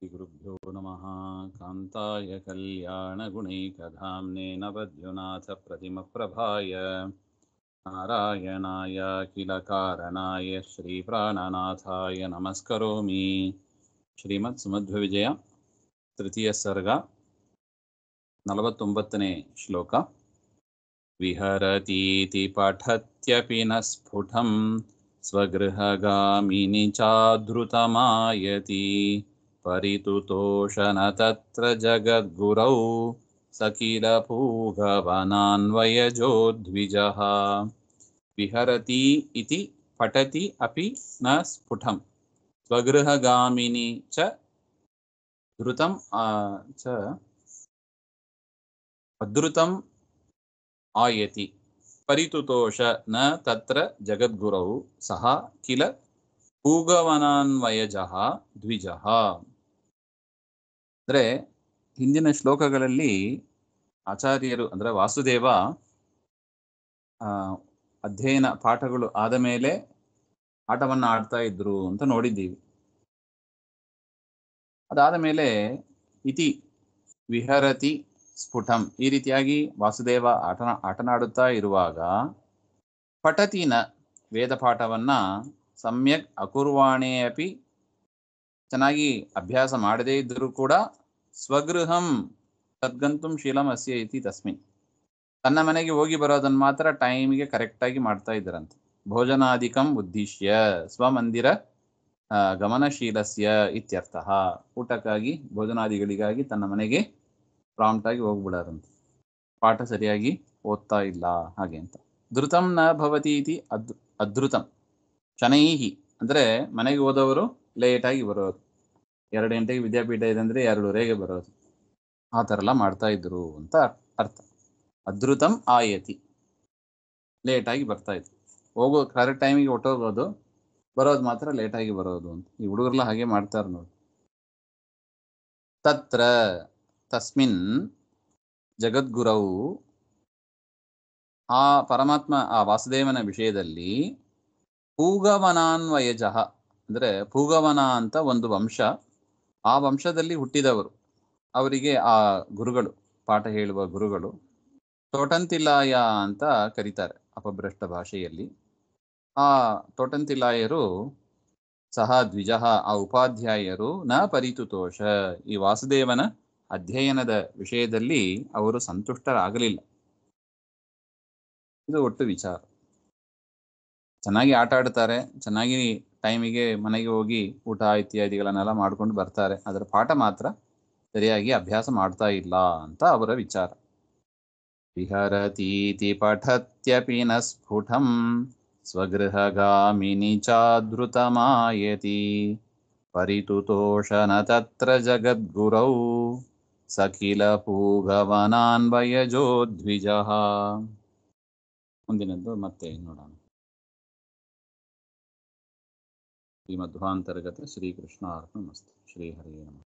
श्रीगुरुभ्यो नमः। कान्ताय कल्याणगुणैकधाम्ने नवद्युनाथप्रतिमप्रभाय नारायणाय किलकारणाय श्रीप्राणनाथाय नमस्करोमि। ಶ್ರೀಮತ್ಸುಮಧ್ವವಿಜಯ ತೃತೀಯ ಸರ್ಗ 49ನೇ ಶ್ಲೋಕ. ವಿಹರತೀತಿ ಪಠತ್ಯಪಿ ನ ಸ್ಫುಟಂ ಸ್ವಗೃಹಗಾಮಿನಿ ಚಾಧೃತಮಾಯತಿ ಪರಿತುತೋಷಣ ತತ್ರ ಜಗದ್ಗುರೌ ಸಕಿಲ ಪೂಗವನಾನ್ವಯಜೋ ದ್ವಿಜಃ. ವಿಹರತಿ ಇತಿ ಪಠತಿ ಅಪಿ ನ ಸ್ಫುಟಂ ಸ್ವಗೃಹಗಾಮಿನಿ ಚ ಧೃತಂ ಚ ಅಧೃತಂ ಆಯತಿ ಪರಿತುತೋಷ ನ ತತ್ರ ಜಗದ್ಗುರೌ ಸಹ ಕಿಲ ಪೂಗವನಾನ್ವಯಜಃ ದ್ವಿಜಃ. ಅಂದರೆ ಹಿಂದಿನ ಶ್ಲೋಕಗಳಲ್ಲಿ ಆಚಾರ್ಯರು ಅಂದರೆ ವಾಸುದೇವ ಅಧ್ಯಯನ ಪಾಠಗಳು ಆದ ಮೇಲೆ ಆಟವನ್ನು ಆಡ್ತಾ ಇದ್ರು ಅಂತ ನೋಡಿದ್ದೀವಿ. ಅದಾದ ಮೇಲೆ ಇತಿ ವಿಹರತಿ ಸ್ಫುಟಂ ಈ ರೀತಿಯಾಗಿ ವಾಸುದೇವ ಆಟನಾಡುತ್ತಾ ಇರುವಾಗ ಪಠತಿನ ವೇದ ಪಾಠವನ್ನ ಸಮ್ಯಕ್ ಅಕುರ್ವಾಣೇ ಅಪಿ ಚೆನ್ನಾಗಿ ಅಭ್ಯಾಸ ಮಾಡದೇ ಇದ್ದರೂ ಕೂಡ ಸ್ವಗೃಹಂ ತದ್ಗಂತುಂ ಶೀಲಂ ಅಸ್ಯ ಇತಿ ತಸ್ಮಿನ್ ತನ್ನ ಮನೆಗೆ ಹೋಗಿ ಬರೋದನ್ನು ಮಾತ್ರ ಟೈಮಿಗೆ ಕರೆಕ್ಟಾಗಿ ಮಾಡ್ತಾ ಇದ್ದರಂತೆ. ಭೋಜನಾದಿಕಂ ಉದ್ದೇಶ್ಯ ಸ್ವಮಂದಿರ ಗಮನಶೀಲಸ್ಯ ಇತ್ಯರ್ಥಃ. ಊಟಕ್ಕಾಗಿ ಭೋಜನಾದಿಗಳಿಗಾಗಿ ತನ್ನ ಮನೆಗೆ ಪ್ರಾಂಪ್ಟಾಗಿ ಹೋಗ್ಬಿಡಾರಂತೆ, ಪಾಠ ಸರಿಯಾಗಿ ಓದ್ತಾ ಇಲ್ಲ ಹಾಗೆ ಅಂತ. ಧೃತಂ ನ ಭವತಿ ಇತಿ ಅಧೃತಂ ಶನೈಹಿ ಅಂದರೆ ಮನೆಗೆ ಹೋದವರು ಲೇಟಾಗಿ ಬರೋದು. 2 ಗಂಟೆಗೆ ವಿದ್ಯಾಪೀಠ ಇದೆ ಅಂದರೆ 2:30ಗೆ ಬರೋದು. ಆ ಥರ ಎಲ್ಲ ಮಾಡ್ತಾ ಇದ್ರು ಅಂತ ಅರ್ಥ. ಅಧೃತಂ ಆಯತಿ ಲೇಟಾಗಿ ಬರ್ತಾ ಇದ್ರು. ಹೋಗೋ ಕರೆಕ್ಟ್ ಟೈಮಿಗೆ ಹೊಟ್ಟೋಗೋದು, ಬರೋದು ಮಾತ್ರ ಲೇಟಾಗಿ ಬರೋದು ಅಂತ. ಈ ಹುಡುಗರೆಲ್ಲ ಹಾಗೆ ಮಾಡ್ತಾರೆ ನೋಡಿ. ತತ್ರ ತಸ್ಮಿನ್ ಜಗದ್ಗುರೌ ಆ ಪರಮಾತ್ಮ ಆ ವಾಸುದೇವನ ವಿಷಯದಲ್ಲಿ ಪೂಗವನಾನ್ವಯಜಃ ಅಂದರೆ ಪೂಗವನ ಅಂತ ಒಂದು ವಂಶ, ಆ ವಂಶದಲ್ಲಿ ಹುಟ್ಟಿದವರು ಅವರಿಗೆ ಆ ಗುರುಗಳು ಪಾಠ ಹೇಳುವ ಗುರುಗಳು ತೋಟಂತಿಲಾಯ ಅಂತ ಕರೀತಾರೆ ಅಪಭ್ರಷ್ಟ ಭಾಷೆಯಲ್ಲಿ. ಆ ತೋಟಂತಿಲಾಯರು ಸಹ ದ್ವಿಜಃ ಆ ಉಪಾಧ್ಯಾಯರು ನ ಪರಿತುತೋಷ ಈ ವಾಸುದೇವನ ಅಧ್ಯಯನದ ವಿಷಯದಲ್ಲಿ ಅವರು ಸಂತುಷ್ಟರಾಗಲಿಲ್ಲ. ಇದು ಒಟ್ಟು ವಿಚಾರ. ಚೆನ್ನಾಗಿ ಆಟ ಆಡ್ತಾರೆ, ಚೆನ್ನಾಗಿ ಟೈಮಿಗೆ ಮನೆಗೆ ಹೋಗಿ ಊಟ ಇತ್ಯಾದಿಗಳನ್ನೆಲ್ಲ ಮಾಡ್ಕೊಂಡು ಬರ್ತಾರೆ, ಅದರ ಪಾಠ ಮಾತ್ರ ಸರಿಯಾಗಿ ಅಭ್ಯಾಸ ಮಾಡ್ತಾ ಇಲ್ಲ ಅಂತ ಅವರ ವಿಚಾರ. ವಿಹರತೀತಿ ಪಠತ್ಯಪಿ ನ ಸ್ಫುಟಂ ಸ್ವಗೃಹಗಾಮಿನಿ ಚಾಧೃತಮಾಯತಿ ಪರಿತುತೋಷಣ ತತ್ರ ಜಗದ್ಗುರೌ ಸಕಿಲ ಪೂಗವನಾನ್ವಯಜೋ ದ್ವಿಜಃ. ಮುಂದಿನದ್ದು ಮತ್ತೆ ನೋಡೋಣ. ಶ್ರೀಮಧ್ವಾಂತರ್ಗತ ಶ್ರೀಕೃಷ್ಣ ಅರ್ಪಣಮಸ್ತು. ಶ್ರೀ ಹರಿಯೇ ನಮಃ.